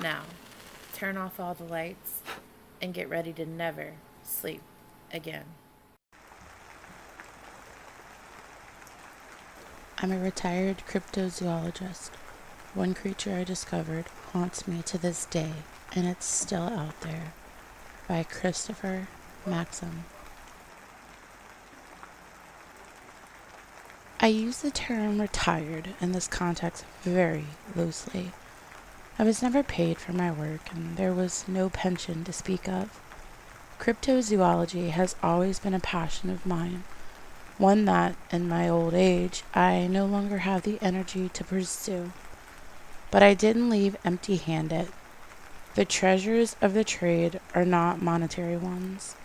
Now, turn off all the lights and get ready to never sleep again. I'm a retired cryptozoologist. One creature I discovered haunts me to this day, and it's still out there. By Christopher Maxim. I use the term retired in this context very loosely. I was never paid for my work, and there was no pension to speak of. Cryptozoology has always been a passion of mine, one that, in my old age, I no longer have the energy to pursue. But I didn't leave empty-handed. The treasures of the trade are not monetary ones.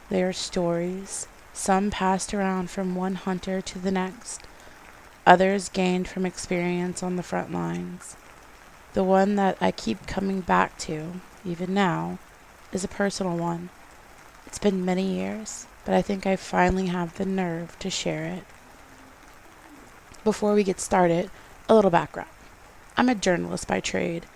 They are stories, some passed around from one hunter to the next, others gained from experience on the front lines. The one that I keep coming back to, even now, is a personal one. It's been many years, but I think I finally have the nerve to share it. Before we get started, a little background. I'm a journalist by trade,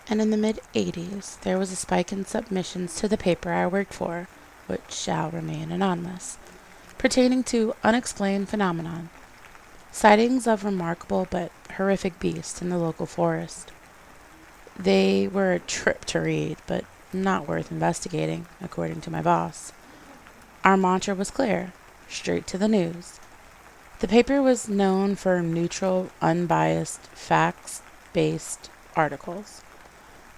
and in the mid-'80s, there was a spike in submissions to the paper I worked for, which shall remain anonymous, pertaining to unexplained phenomenon, sightings of remarkable but horrific beasts in the local forest. They were a trip to read, but not worth investigating, according to my boss. Our mantra was clear: straight to the news. The paper was known for neutral, unbiased, facts-based articles.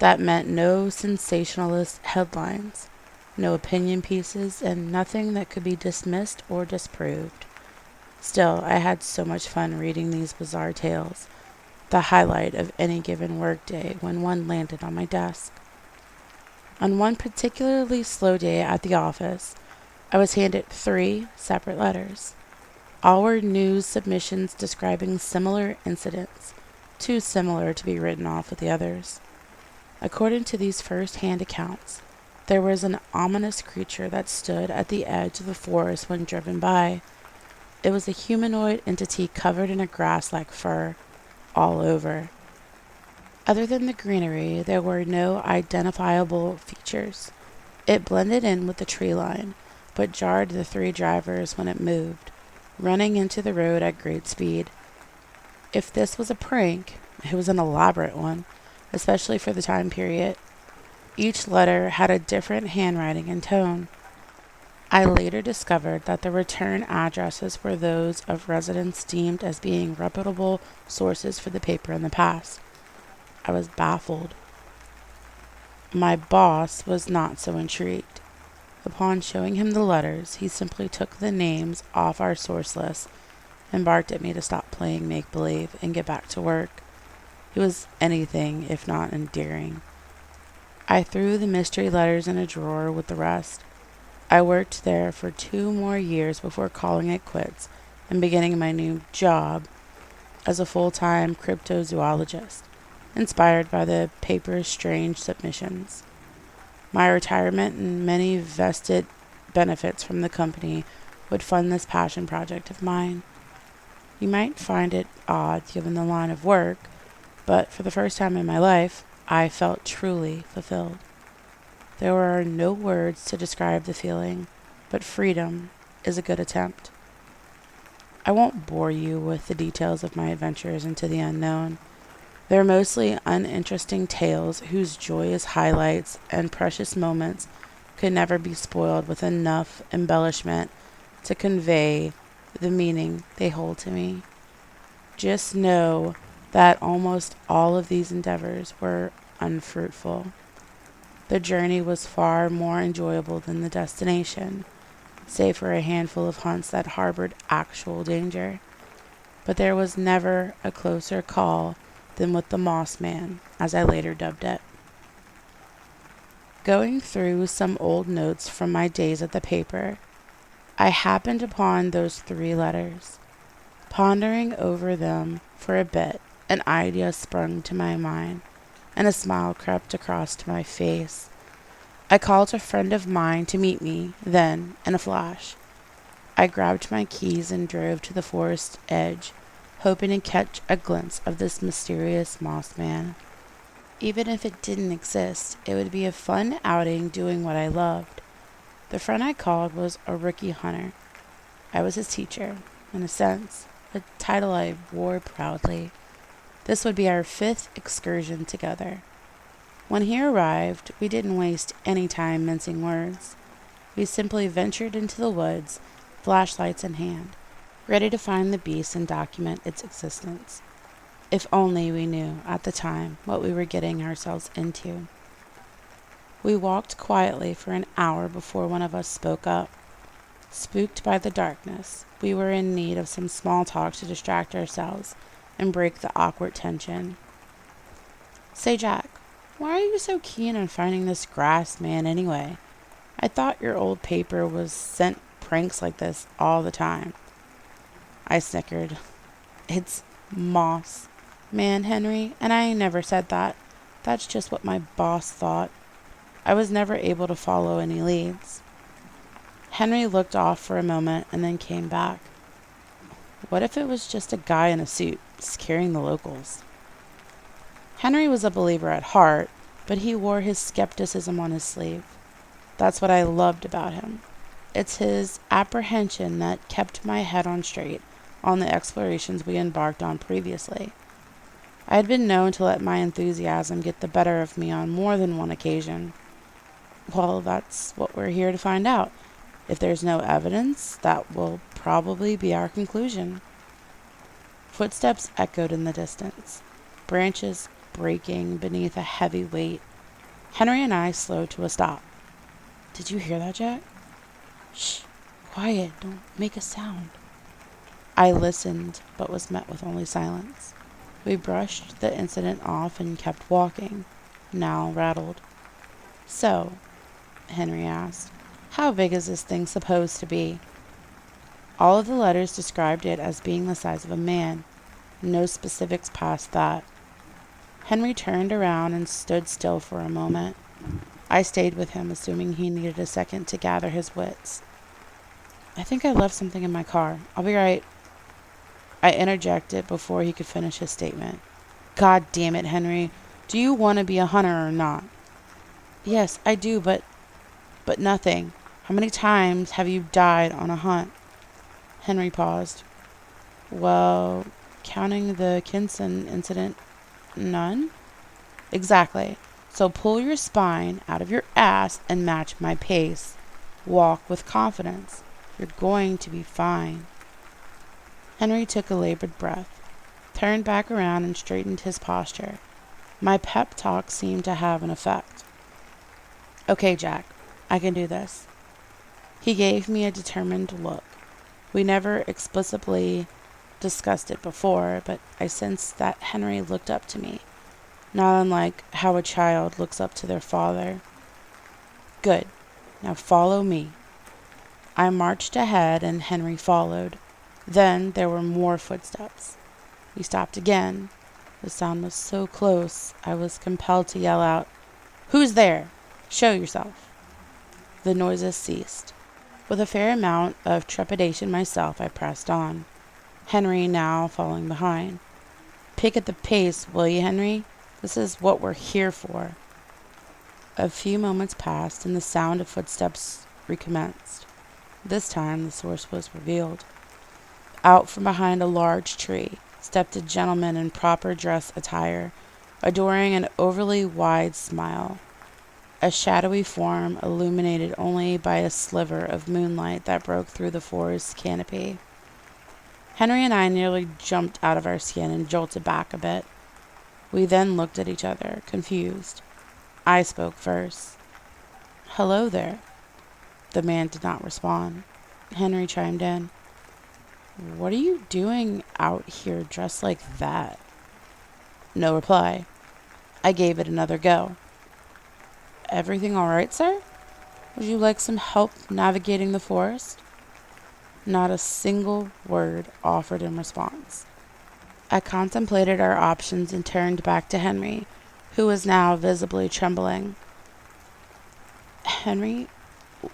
That meant no sensationalist headlines, no opinion pieces, and nothing that could be dismissed or disproved. Still, I had so much fun reading these bizarre tales, the highlight of any given workday when one landed on my desk. On one particularly slow day at the office, I was handed 3 separate letters. All were news submissions describing similar incidents, too similar to be written off with the others. According to these first-hand accounts, there was an ominous creature that stood at the edge of the forest when driven by. It was a humanoid entity covered in a grass-like fur, all over. Other than the greenery, there were no identifiable features. It blended in with the tree line, but jarred the 3 drivers when it moved, running into the road at great speed. If this was a prank, it was an elaborate one, especially for the time period. Each letter had a different handwriting and tone. I later discovered that the return addresses were those of residents deemed as being reputable sources for the paper in the past. I was baffled. My boss was not so intrigued. Upon showing him the letters, he simply took the names off our source list and barked at me to stop playing make-believe and get back to work. He was anything if not endearing. I threw the mystery letters in a drawer with the rest. I worked there for 2 more years before calling it quits and beginning my new job as a full-time cryptozoologist, inspired by the paper's strange submissions. My retirement and many vested benefits from the company would fund this passion project of mine. You might find it odd given the line of work, but for the first time in my life, I felt truly fulfilled. There are no words to describe the feeling, but freedom is a good attempt. I won't bore you with the details of my adventures into the unknown. They're mostly uninteresting tales whose joyous highlights and precious moments could never be spoiled with enough embellishment to convey the meaning they hold to me. Just know that almost all of these endeavors were unfruitful. The journey was far more enjoyable than the destination, save for a handful of hunts that harbored actual danger. But there was never a closer call than with the Moss Man, as I later dubbed it. Going through some old notes from my days at the paper, I happened upon those 3 letters. Pondering over them for a bit, an idea sprung to my mind, and a smile crept across to my face. I called a friend of mine to meet me, then, in a flash. I grabbed my keys and drove to the forest edge, hoping to catch a glimpse of this mysterious moss man. Even if it didn't exist, it would be a fun outing doing what I loved. The friend I called was a rookie hunter. I was his teacher, in a sense, a title I wore proudly. This would be our 5th excursion together. When he arrived, we didn't waste any time mincing words. We simply ventured into the woods, flashlights in hand, ready to find the beast and document its existence. If only we knew, at the time, what we were getting ourselves into. We walked quietly for an hour before one of us spoke up. Spooked by the darkness, we were in need of some small talk to distract ourselves and break the awkward tension. "Say, Jack, why are you so keen on finding this grass man anyway? I thought your old paper was sent pranks like this all the time." I snickered. "It's moss, man, Henry, and I never said that. That's just what my boss thought. I was never able to follow any leads." Henry looked off for a moment and then came back. What if it was just a guy in a suit, scaring the locals? Henry was a believer at heart, but he wore his skepticism on his sleeve. That's what I loved about him. It's his apprehension that kept my head on straight on the explorations we embarked on previously. I had been known to let my enthusiasm get the better of me on more than one occasion. Well, that's what we're here to find out. If there's no evidence, that will probably be our conclusion. Footsteps echoed in the distance, branches breaking beneath a heavy weight. Henry and I slowed to a stop. "Did you hear that, Jack?" "Shh, quiet, don't make a sound." I listened, but was met with only silence. We brushed the incident off and kept walking, now rattled. "So," Henry asked, "how big is this thing supposed to be?" All of the letters described it as being the size of a man. No specifics past that. Henry turned around and stood still for a moment. I stayed with him, assuming he needed a second to gather his wits. "I think I left something in my car. I'll be right." I interjected before he could finish his statement. "God damn it, Henry. Do you want to be a hunter or not?" "Yes, I do, but nothing. How many times have you died on a hunt?" Henry paused. "Well, counting the Kinson incident, none." "Exactly. So pull your spine out of your ass and match my pace. Walk with confidence. You're going to be fine." Henry took a labored breath, turned back around and straightened his posture. My pep talk seemed to have an effect. "Okay, Jack, I can do this." He gave me a determined look. We never explicitly discussed it before, but I sensed that Henry looked up to me, not unlike how a child looks up to their father. "Good. Now follow me." I marched ahead and Henry followed. Then there were more footsteps. We stopped again. The sound was so close, I was compelled to yell out, "Who's there? Show yourself." The noises ceased. With a fair amount of trepidation myself, I pressed on, Henry now falling behind. "Pick at the pace, will you, Henry? This is what we're here for." A few moments passed, and the sound of footsteps recommenced. This time the source was revealed. Out from behind a large tree stepped a gentleman in proper dress attire, adoring an overly wide smile, a shadowy form illuminated only by a sliver of moonlight that broke through the forest canopy. Henry and I nearly jumped out of our skin and jolted back a bit. We then looked at each other, confused. I spoke first. "Hello there." The man did not respond. Henry chimed in. "What are you doing out here dressed like that?" No reply. I gave it another go. "Everything all right, sir? Would you like some help navigating the forest?" Not a single word offered in response. I contemplated our options and turned back to Henry, who was now visibly trembling. "Henry,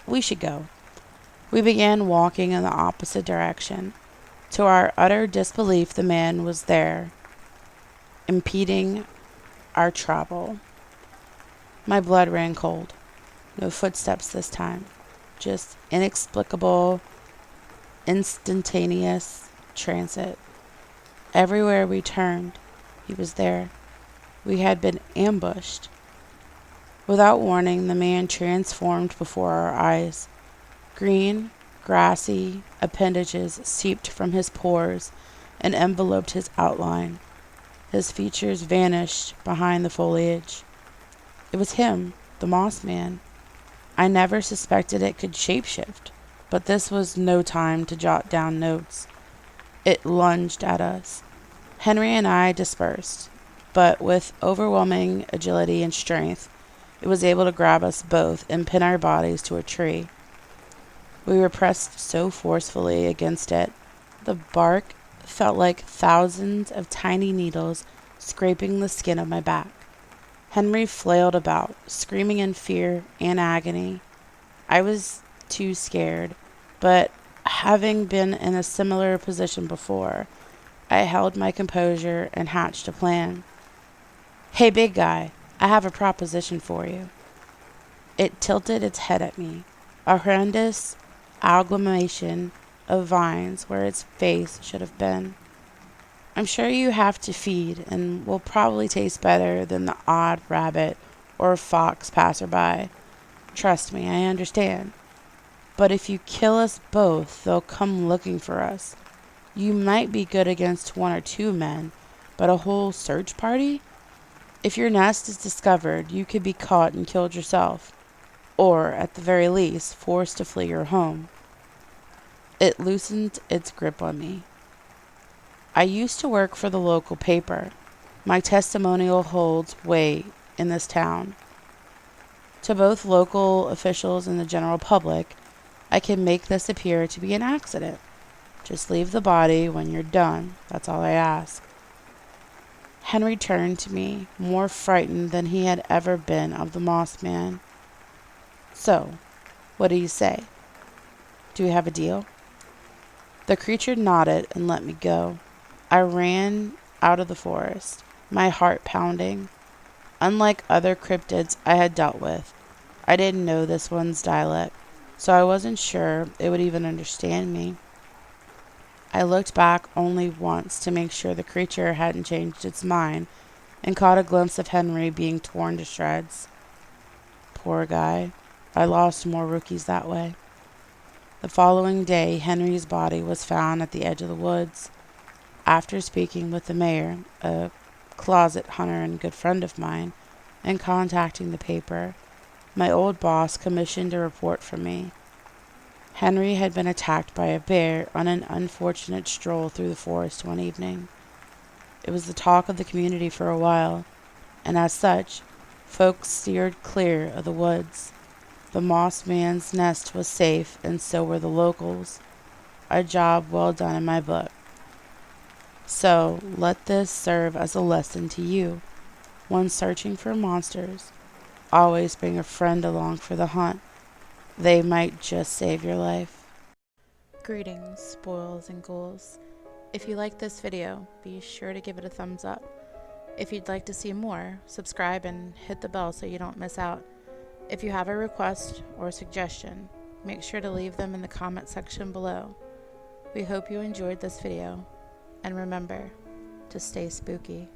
we should go." We began walking in the opposite direction. To our utter disbelief, the man was there, impeding our travel. My blood ran cold. No footsteps this time. Just inexplicable, instantaneous transit. Everywhere we turned, he was there. We had been ambushed. Without warning, the man transformed before our eyes. Green, grassy appendages seeped from his pores and enveloped his outline. His features vanished behind the foliage. It was him, the Moss Man. I never suspected it could shapeshift, but this was no time to jot down notes. It lunged at us. Henry and I dispersed, but with overwhelming agility and strength, it was able to grab us both and pin our bodies to a tree. We were pressed so forcefully against it, the bark felt like thousands of tiny needles scraping the skin of my back. Henry flailed about, screaming in fear and agony. I was too scared, but having been in a similar position before, I held my composure and hatched a plan. "Hey, big guy, I have a proposition for you." It tilted its head at me, a horrendous amalgamation of vines where its face should have been. "I'm sure you have to feed and will probably taste better than the odd rabbit or fox passerby. Trust me, I understand. But if you kill us both, they'll come looking for us. You might be good against 1 or 2 men, but a whole search party? If your nest is discovered, you could be caught and killed yourself, or, at the very least, forced to flee your home." It loosened its grip on me. "I used to work for the local paper. My testimonial holds weight in this town. To both local officials and the general public, I can make this appear to be an accident. Just leave the body when you're done. That's all I ask." Henry turned to me, more frightened than he had ever been of the Moss Man. "So, what do you say? Do we have a deal?" The creature nodded and let me go. I ran out of the forest, my heart pounding. Unlike other cryptids I had dealt with, I didn't know this one's dialect, so I wasn't sure it would even understand me. I looked back only once to make sure the creature hadn't changed its mind and caught a glimpse of Henry being torn to shreds. Poor guy. I lost more rookies that way. The following day, Henry's body was found at the edge of the woods. After speaking with the mayor, a closet hunter and good friend of mine, and contacting the paper, my old boss commissioned a report for me. Henry had been attacked by a bear on an unfortunate stroll through the forest one evening. It was the talk of the community for a while, and as such, folks steered clear of the woods. The Moss Man's nest was safe, and so were the locals. A job well done in my book. So let this serve as a lesson to you. When searching for monsters, always bring a friend along for the hunt. They might just save your life. Greetings, spoils and ghouls. If you like this video, be sure to give it a thumbs up. If you'd like to see more, subscribe and hit the bell so you don't miss out. If you have a request or suggestion, make sure to leave them in the comment section below. We hope you enjoyed this video, and remember to stay spooky.